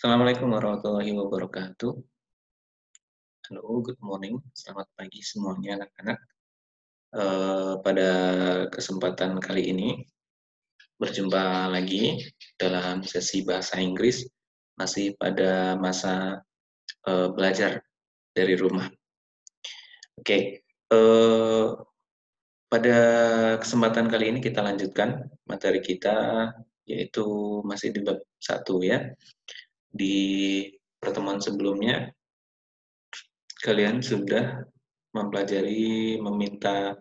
Assalamualaikum warahmatullahi wabarakatuh. Halo, good morning. Selamat pagi semuanya anak-anak. Pada kesempatan kali ini berjumpa lagi dalam sesi bahasa Inggris masih pada masa belajar dari rumah. Oke, pada kesempatan kali ini kita lanjutkan materi kita yaitu masih di bab 1 ya. Di pertemuan sebelumnya kalian sudah mempelajari meminta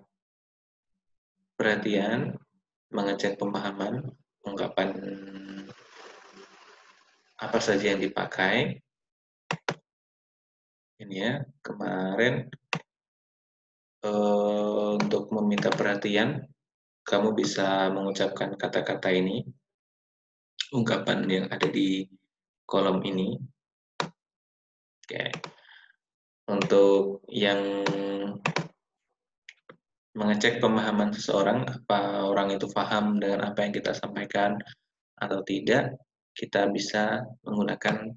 perhatian, mengecek pemahaman, ungkapan apa saja yang dipakai. Ini ya, kemarin untuk meminta perhatian, kamu bisa mengucapkan kata-kata ini, ungkapan yang ada di kolom ini. Oke. Untuk yang mengecek pemahaman seseorang, apa orang itu paham dengan apa yang kita sampaikan atau tidak, kita bisa menggunakan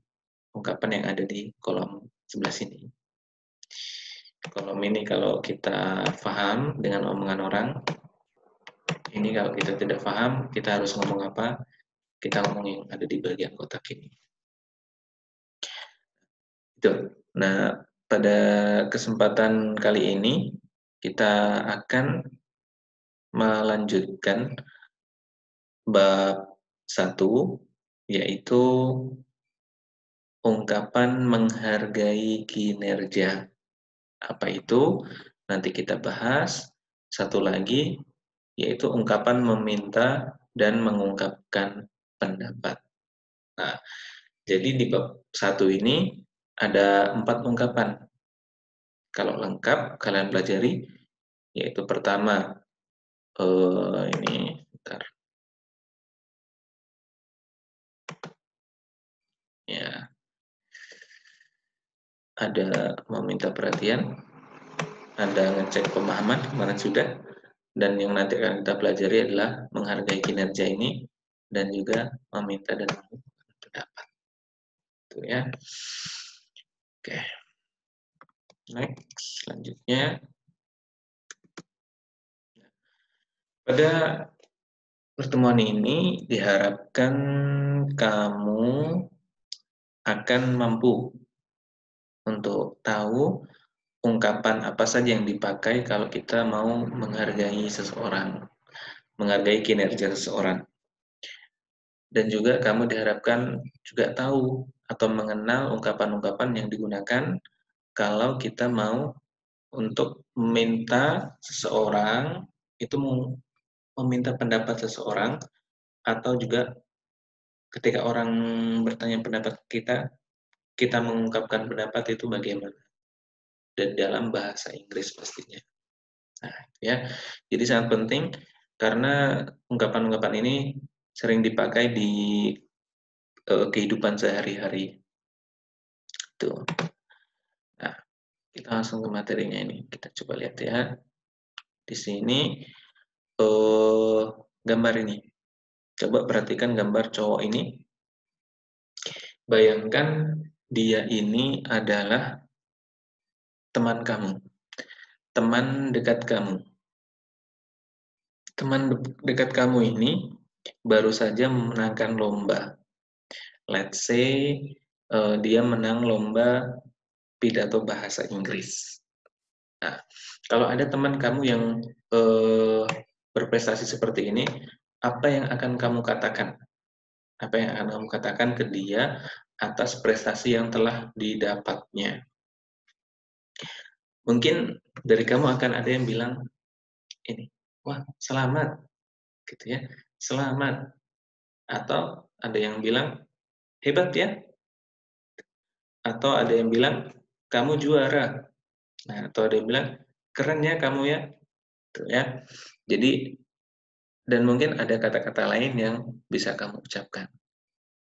ungkapan yang ada di kolom sebelah sini. Kolom ini kalau kita paham dengan omongan orang, ini kalau kita tidak paham, kita harus ngomong apa, kita ngomong yang ada di bagian kotak ini. Itu. Nah, pada kesempatan kali ini, kita akan melanjutkan bab 1, yaitu ungkapan menghargai kinerja. Apa itu? Nanti kita bahas. Satu lagi, yaitu ungkapan meminta dan mengungkapkan pendapat. Nah, jadi di bab 1 ini ada 4 ungkapan. Kalau lengkap, kalian pelajari, yaitu pertama, ini, bentar. Ya, ada meminta perhatian, ada ngecek pemahaman, kemarin sudah, dan yang nanti akan kita pelajari adalah menghargai kinerja ini, dan juga meminta dan mengungkapkan pendapat. Itu ya. Oke. Next, selanjutnya. Pada pertemuan ini diharapkan kamu akan mampu untuk tahu ungkapan apa saja yang dipakai kalau kita mau menghargai seseorang, menghargai kinerja seseorang. Dan juga kamu diharapkan juga tahu atau mengenal ungkapan-ungkapan yang digunakan kalau kita mau untuk meminta seseorang, itu meminta pendapat seseorang, atau juga ketika orang bertanya pendapat kita, kita mengungkapkan pendapat itu bagaimana. Dan dalam bahasa Inggris pastinya. Nah, ya. Jadi sangat penting karena ungkapan-ungkapan ini sering dipakai di kehidupan sehari-hari. Tuh. Nah, kita langsung ke materinya ini. Kita coba lihat ya. Di sini gambar ini. Coba perhatikan gambar cowok ini. Bayangkan dia ini adalah teman kamu. Teman dekat kamu. Teman dekat kamu ini baru saja memenangkan lomba. Let's say dia menang lomba pidato bahasa Inggris. Nah, kalau ada teman kamu yang berprestasi seperti ini, apa yang akan kamu katakan? Apa yang akan kamu katakan ke dia atas prestasi yang telah didapatnya? Mungkin dari kamu akan ada yang bilang, ini, wah selamat, gitu ya, selamat. Atau ada yang bilang, hebat ya. Atau ada yang bilang, kamu juara. Nah, atau ada yang bilang, keren ya kamu ya. Tuh ya. Jadi, dan mungkin ada kata-kata lain yang bisa kamu ucapkan.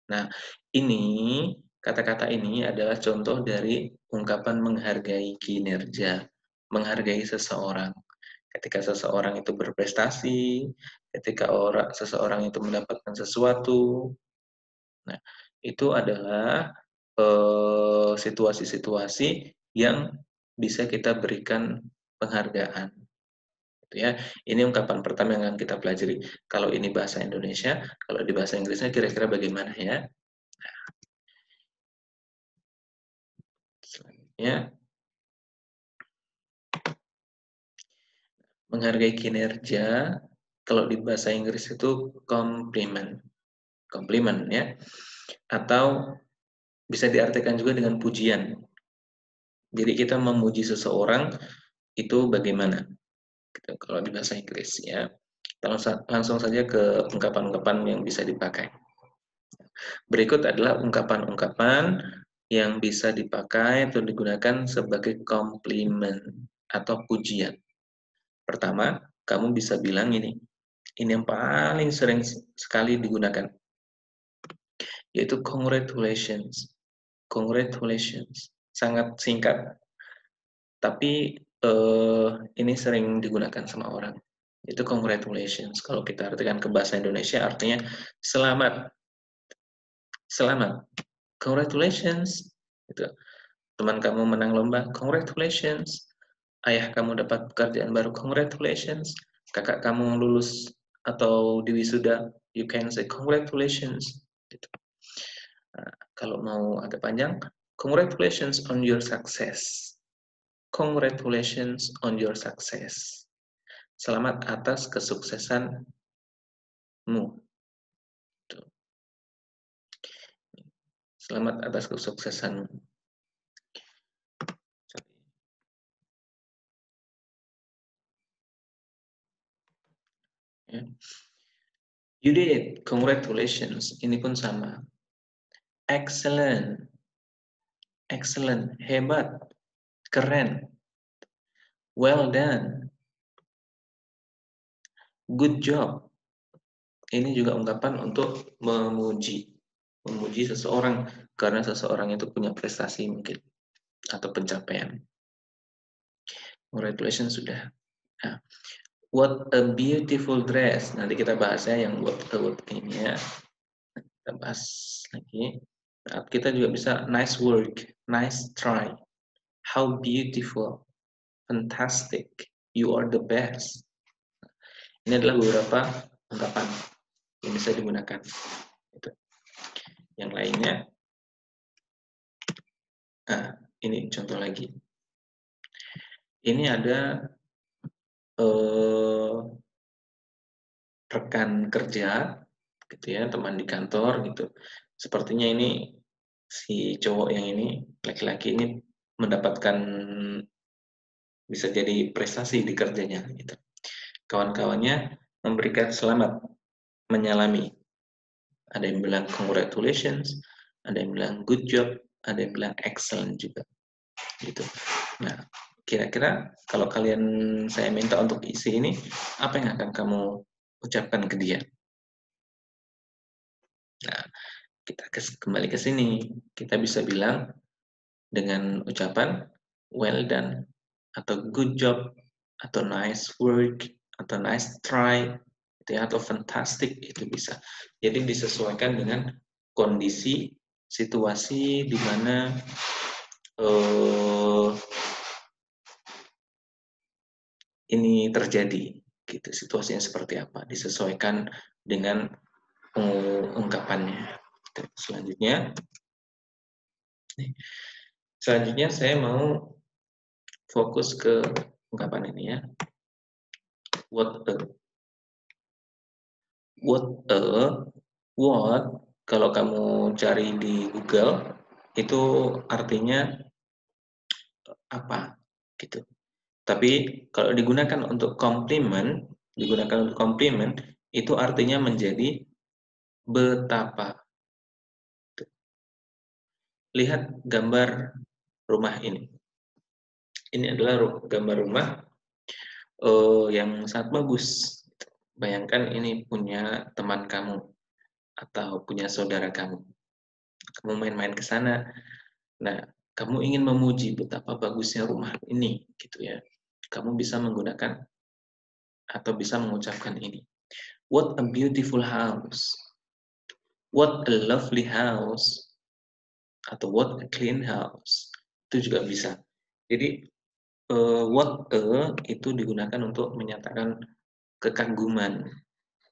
Nah, ini, kata-kata ini adalah contoh dari ungkapan menghargai kinerja, menghargai seseorang. Ketika seseorang itu berprestasi, ketika seseorang itu mendapatkan sesuatu, nah, itu adalah situasi-situasi yang bisa kita berikan penghargaan. Gitu ya. Ini ungkapan pertama yang akan kita pelajari. Kalau ini bahasa Indonesia, kalau di bahasa Inggrisnya kira-kira bagaimana ya? Selanjutnya, menghargai kinerja. Kalau di bahasa Inggris itu compliment, compliment ya, atau bisa diartikan juga dengan pujian. Jadi kita memuji seseorang itu bagaimana? Gitu, kalau di bahasa Inggris ya. Langsung saja ke ungkapan-ungkapan yang bisa dipakai. Berikut adalah ungkapan-ungkapan yang bisa dipakai atau digunakan sebagai komplimen atau pujian. Pertama, kamu bisa bilang ini yang paling sering sekali digunakan, yaitu congratulations. Congratulations. Sangat singkat, tapi ini sering digunakan sama orang. Itu congratulations. Kalau kita artikan ke bahasa Indonesia artinya selamat. Selamat. Congratulations. Gitu. Teman kamu menang lomba, congratulations. Ayah kamu dapat pekerjaan baru, congratulations. Kakak kamu lulus atau di wisuda, you can say congratulations. Gitu. Nah, kalau mau agak panjang, congratulations on your success. Congratulations on your success. Selamat atas kesuksesanmu. Tuh. Selamat atas kesuksesanmu. Ya. You did it. Congratulations. Ini pun sama. Excellent. Excellent. Hebat. Keren. Well done. Good job. Ini juga ungkapan untuk memuji. Memuji seseorang karena seseorang itu punya prestasi mungkin atau pencapaian. Congratulations sudah. Nah, what a beautiful dress. Nanti kita bahasnya yang what ini ya. Kita bahas lagi. Nah, kita juga bisa nice work, nice try, how beautiful, fantastic, you are the best. Ini adalah beberapa ungkapan yang bisa digunakan. Itu. Yang lainnya, nah ini contoh lagi. Ini ada rekan kerja, gitu ya, teman di kantor gitu. Sepertinya ini si cowok yang ini, laki-laki ini mendapatkan bisa jadi prestasi di kerjanya. Gitu. Kawan-kawannya memberikan selamat, menyalami. Ada yang bilang congratulations, ada yang bilang good job, ada yang bilang excellent juga. Gitu. Nah, kira-kira kalau kalian saya minta untuk isi ini, apa yang akan kamu ucapkan ke dia? Nah, kita kembali ke sini. Kita bisa bilang dengan ucapan well done, atau good job, atau nice work, atau nice try, gitu ya, atau fantastic, itu bisa. Jadi disesuaikan dengan kondisi, situasi di mana ini terjadi, gitu. Situasinya seperti apa, disesuaikan dengan ungkapannya. Selanjutnya saya mau fokus ke ungkapan ini ya. What kalau kamu cari di Google itu artinya apa gitu. Tapi kalau digunakan untuk compliment, itu artinya menjadi betapa. Lihat gambar rumah ini. Ini adalah gambar rumah yang sangat bagus. Bayangkan ini punya teman kamu atau punya saudara kamu. Kamu main-main ke sana. Nah, kamu ingin memuji betapa bagusnya rumah ini, gitu ya. Kamu bisa menggunakan atau bisa mengucapkan ini. What a beautiful house. What a lovely house atau what a clean house. Itu juga bisa. Jadi what a itu digunakan untuk menyatakan kekaguman,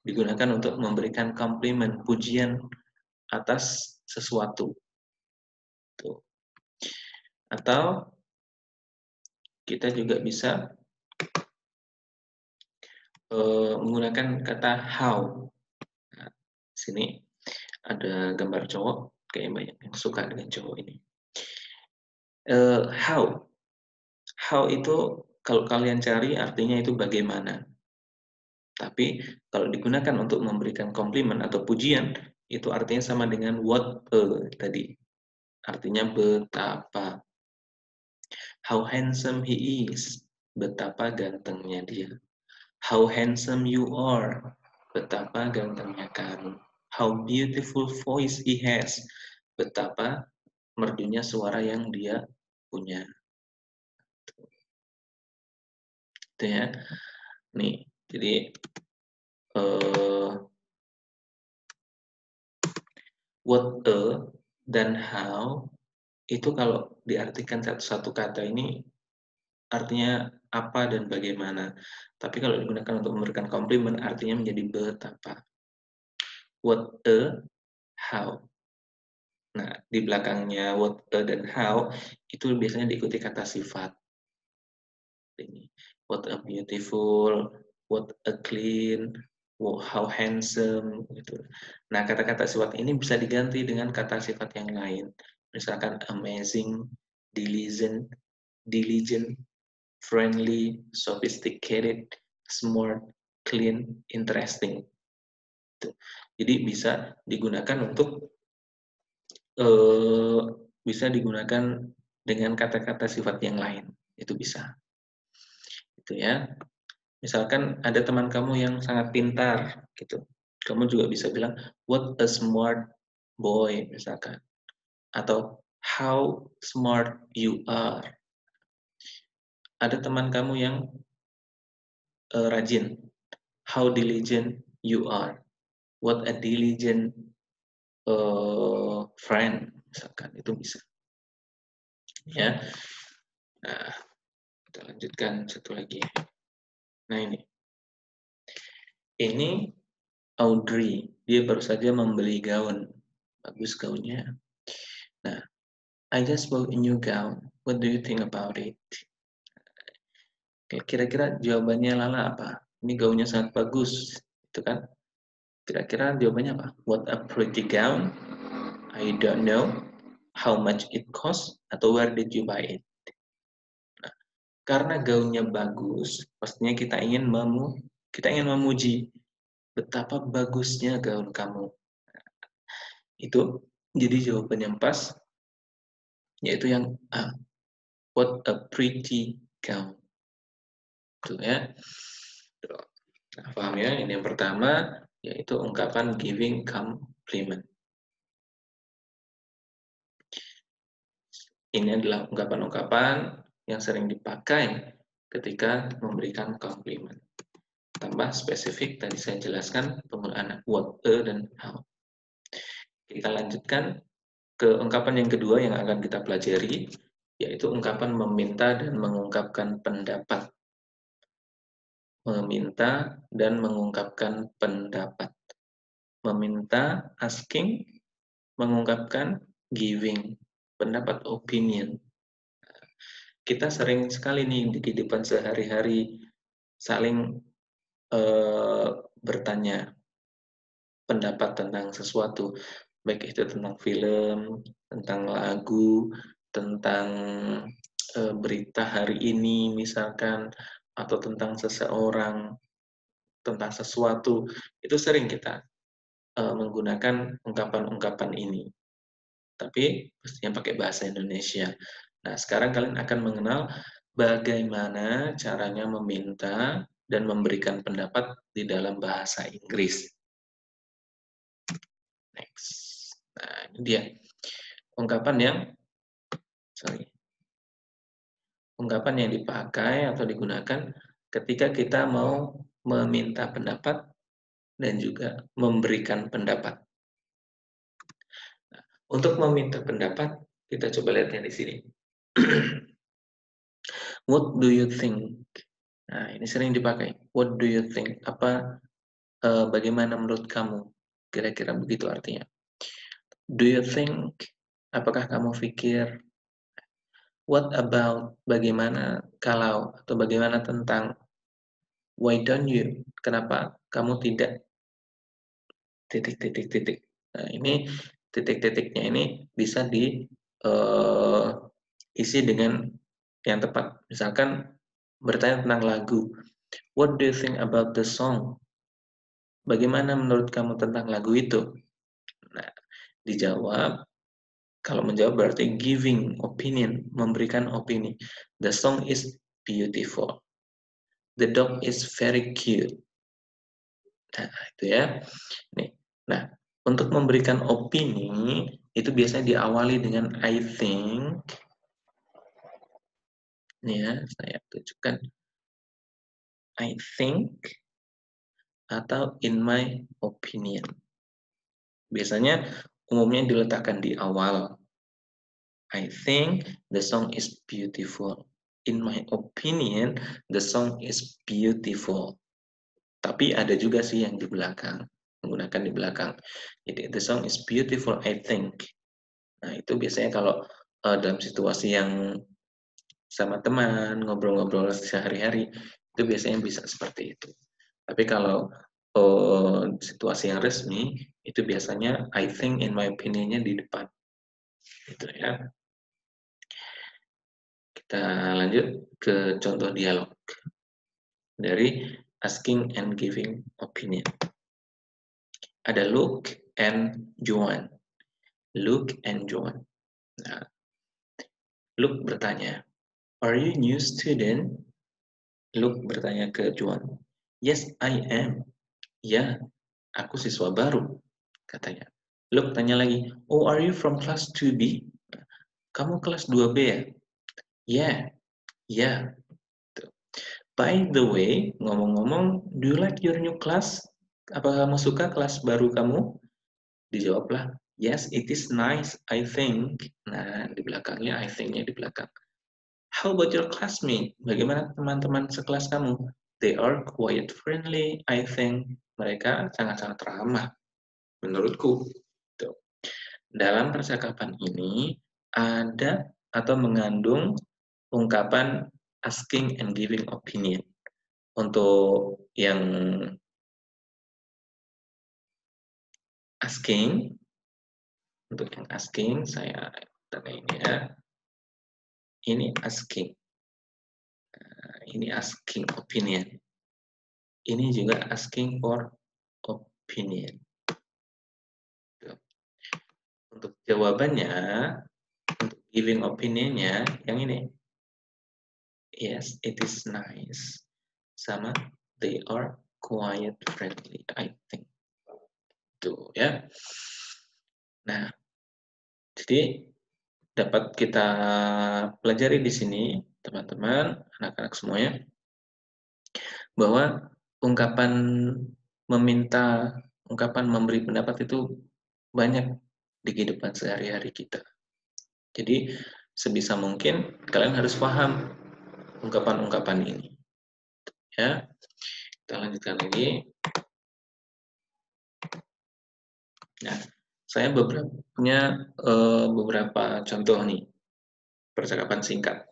digunakan untuk memberikan komplimen, pujian atas sesuatu. Tuh. Atau kita juga bisa menggunakan kata how. Nah, sini ada gambar cowok, kayak banyak yang suka dengan cowok ini. How. How itu kalau kalian cari artinya itu bagaimana. Tapi kalau digunakan untuk memberikan komplimen atau pujian, itu artinya sama dengan what a tadi. Artinya betapa. How handsome he is. Betapa gantengnya dia. How handsome you are. Betapa gantengnya kamu. How beautiful voice he has. Betapa merdunya suara yang dia punya. Itu ya. Nih, jadi what a dan how itu kalau diartikan satu-satu kata ini artinya apa dan bagaimana. Tapi kalau digunakan untuk memberikan komplimen artinya menjadi betapa. What a, how. Nah, di belakangnya what a dan how itu biasanya diikuti kata sifat. Ini. What a beautiful, what a clean, how handsome gitu. Nah, kata-kata sifat ini bisa diganti dengan kata sifat yang lain. Misalkan amazing, diligent, friendly, sophisticated, smart, clean, interesting. Jadi bisa digunakan untuk bisa digunakan dengan kata-kata sifat yang lain. Itu bisa. Itu ya. Misalkan ada teman kamu yang sangat pintar gitu. Kamu juga bisa bilang what a smart boy misalkan. Atau how smart you are. Ada teman kamu yang rajin. How diligent you are. What a diligent friend misalkan itu bisa. Ya. Nah, kita lanjutkan satu lagi. Nah, ini Audrey, dia baru saja membeli gaun. Bagus gaunnya. Nah, I just bought a new gown. What do you think about it? Kira-kira jawabannya Lala apa? Ini gaunnya sangat bagus, itu kan? Kira-kira jawabannya apa? What a pretty gown. I don't know. How much it cost? Atau where did you buy it? Nah, karena gaunnya bagus, pastinya kita ingin memuji betapa bagusnya gaun kamu. Itu jadi jawaban yang pas, yaitu yang A. What a pretty gown. Tuh ya. Nah, paham ya? Ini yang pertama, yaitu ungkapan giving compliment. Ini adalah ungkapan-ungkapan yang sering dipakai ketika memberikan komplimen. Tambah spesifik, tadi saya jelaskan penggunaan what, a, dan how. Kita lanjutkan ke ungkapan yang kedua yang akan kita pelajari, yaitu ungkapan meminta dan mengungkapkan pendapat. Meminta dan mengungkapkan pendapat. Meminta, asking, mengungkapkan, giving, pendapat, opinion. Kita sering sekali nih di kehidupan sehari-hari saling bertanya pendapat tentang sesuatu, baik itu tentang film, tentang lagu, tentang berita hari ini misalkan, atau tentang seseorang, tentang sesuatu, itu sering kita menggunakan ungkapan-ungkapan ini. Tapi pastinya pakai bahasa Indonesia. Nah, sekarang kalian akan mengenal bagaimana caranya meminta dan memberikan pendapat di dalam bahasa Inggris. Next. Nah, ini dia. Ungkapan yang dipakai atau digunakan ketika kita mau meminta pendapat dan juga memberikan pendapat. Untuk meminta pendapat, kita coba lihat yang di sini. What do you think? Nah, ini sering dipakai. What do you think? Bagaimana menurut kamu? Kira-kira begitu artinya. Do you think? Apakah kamu pikir? What about? Bagaimana kalau? Atau bagaimana tentang? Why don't you? Kenapa kamu tidak? Titik. Nah, ini titik-titiknya ini bisa isi dengan yang tepat. Misalkan bertanya tentang lagu. What do you think about the song? Bagaimana menurut kamu tentang lagu itu? Nah, dijawab. Kalau menjawab berarti giving opinion, memberikan opini. The song is beautiful. The dog is very cute. Nah, itu ya. Nih. Nah, untuk memberikan opini itu biasanya diawali dengan I think. Nih ya, saya tunjukkan. I think atau in my opinion. Biasanya umumnya diletakkan di awal. I think the song is beautiful. In my opinion, the song is beautiful. Tapi ada juga sih yang di belakang, menggunakan di belakang. Jadi the song is beautiful, I think. Nah, itu biasanya kalau dalam situasi yang sama teman, ngobrol-ngobrol sehari-hari, itu biasanya bisa seperti itu. Tapi kalau situasi yang resmi, itu biasanya I think in my opinion-nya di depan. Gitu ya. Kita lanjut ke contoh dialog dari asking and giving opinion. Ada Luke and Joan. Luke and Joan. Nah, Luke bertanya, "Are you new student?" Luke bertanya ke Joan. "Yes, I am." "Ya, aku siswa baru," katanya. Luke tanya lagi, "Oh, are you from class 2B?" "Kamu kelas 2B ya?" "Ya, ya." By the way, ngomong-ngomong, do you like your new class? Apa kamu suka kelas baru kamu? Dijawablah, yes, it is nice, I think. Nah, di belakangnya, I think-nya di belakang. How about your classmate? Bagaimana teman-teman sekelas kamu? They are quite friendly, I think. Mereka sangat-sangat ramah, menurutku. Tuh. Dalam percakapan ini, ada atau mengandung ungkapan asking and giving opinion. Untuk yang asking, saya tanda ini ya. Ini asking. Ini asking opinion. Ini juga asking for opinion. Untuk jawabannya, untuk giving opinionnya, yang ini. Yes, it is nice. Sama, they are quite friendly, I think. Tuh ya. Nah, jadi dapat kita pelajari di sini, teman-teman, anak-anak semuanya, bahwa ungkapan meminta, ungkapan memberi pendapat itu banyak di kehidupan sehari-hari kita. Jadi, sebisa mungkin kalian harus paham ungkapan-ungkapan ini. Ya, kita lanjutkan lagi. Nah, saya punya beberapa contoh nih, percakapan singkat.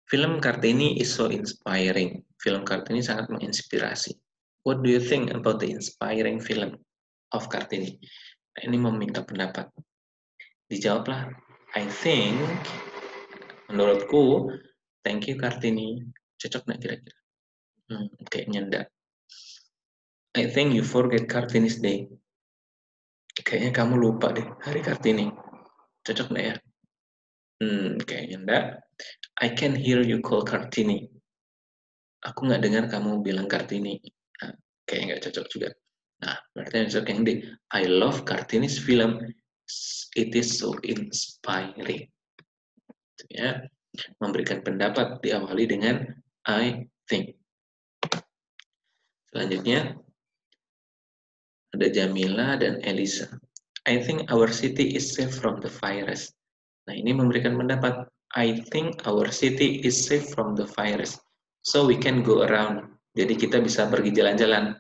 Film Kartini is so inspiring. Film Kartini sangat menginspirasi. What do you think about the inspiring film of Kartini? Nah, ini meminta pendapat. Dijawablah, I think, menurutku, thank you Kartini. Cocok nggak kira-kira? Kayaknya enggak. I think you forget Kartini's day. Kayaknya kamu lupa deh hari Kartini. Cocok nggak ya? Kayaknya enggak. I can hear you call Kartini. Aku nggak dengar kamu bilang Kartini. Nah, kayaknya nggak cocok juga. Nah, berarti yang cocok yang di I love Kartini's film. It is so inspiring. Ya, memberikan pendapat diawali dengan I think. Selanjutnya ada Jamila dan Elisa. I think our city is safe from the virus. Nah, ini memberikan pendapat. I think our city is safe from the virus. So we can go around. Jadi kita bisa pergi jalan-jalan.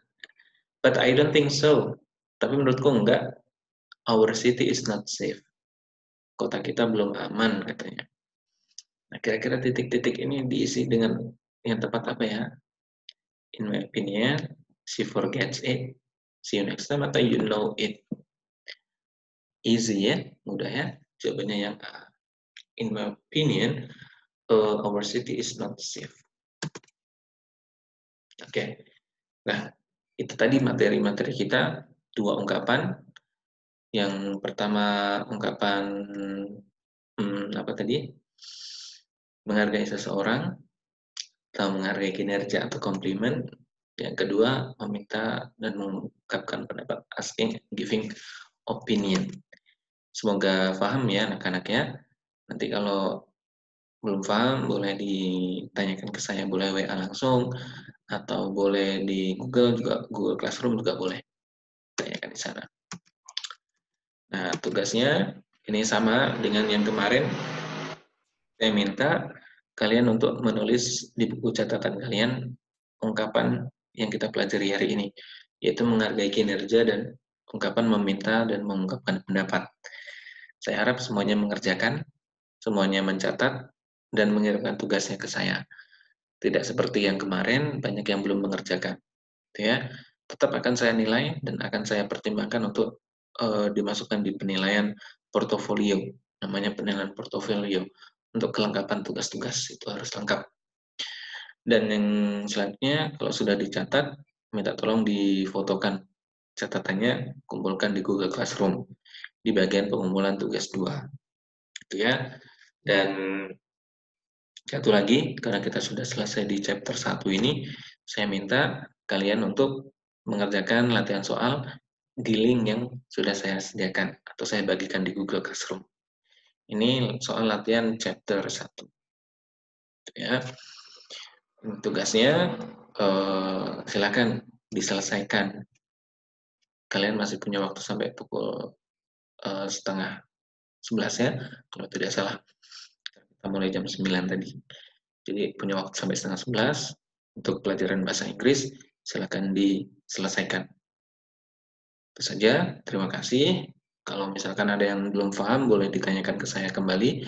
But I don't think so. Tapi menurutku enggak. Our city is not safe. Kota kita belum aman katanya. Nah, kira-kira titik-titik ini diisi dengan yang tepat apa ya? In my opinion, she forgets it. See you next time atau you know it. Easy ya, mudah ya. Jawabannya yang A. In my opinion, our city is not safe. Oke. Nah, itu tadi materi-materi kita, dua ungkapan. Yang pertama ungkapan apa tadi? Menghargai seseorang atau menghargai kinerja atau komplimen. Yang kedua, meminta dan mengungkapkan pendapat, asking, giving opinion. Semoga paham ya anak-anak ya. Nanti kalau belum paham boleh ditanyakan ke saya, boleh WA langsung atau boleh di Google juga, Google Classroom juga boleh tanyakan di sana. Nah, tugasnya ini sama dengan yang kemarin. Saya minta kalian untuk menulis di buku catatan kalian ungkapan yang kita pelajari hari ini, yaitu menghargai kinerja dan ungkapan meminta dan mengungkapkan pendapat. Saya harap semuanya mengerjakan, semuanya mencatat, dan mengirimkan tugasnya ke saya. Tidak seperti yang kemarin, banyak yang belum mengerjakan. Ya, tetap akan saya nilai dan akan saya pertimbangkan untuk dimasukkan di penilaian portofolio. Namanya penilaian portofolio. Untuk kelengkapan tugas-tugas itu harus lengkap. Dan yang selanjutnya, kalau sudah dicatat, minta tolong difotokan catatannya, kumpulkan di Google Classroom di bagian pengumpulan tugas 2. Gitu ya. Dan satu lagi, karena kita sudah selesai di chapter 1 ini, saya minta kalian untuk mengerjakan latihan soal di link yang sudah saya sediakan atau saya bagikan di Google Classroom. Ini soal latihan chapter 1. Ya. Tugasnya silakan diselesaikan. Kalian masih punya waktu sampai pukul setengah 11 ya, kalau tidak salah. Kita mulai jam 9 tadi. Jadi punya waktu sampai setengah 11 untuk pelajaran bahasa Inggris, silakan diselesaikan. Itu saja, terima kasih. Kalau misalkan ada yang belum paham, boleh ditanyakan ke saya kembali.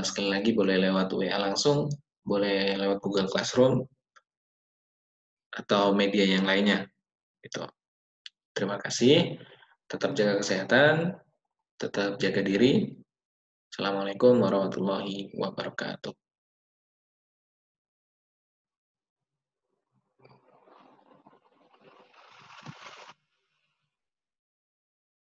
Sekali lagi boleh lewat WA langsung, boleh lewat Google Classroom, atau media yang lainnya. Gitu. Terima kasih. Tetap jaga kesehatan, tetap jaga diri. Assalamualaikum warahmatullahi wabarakatuh.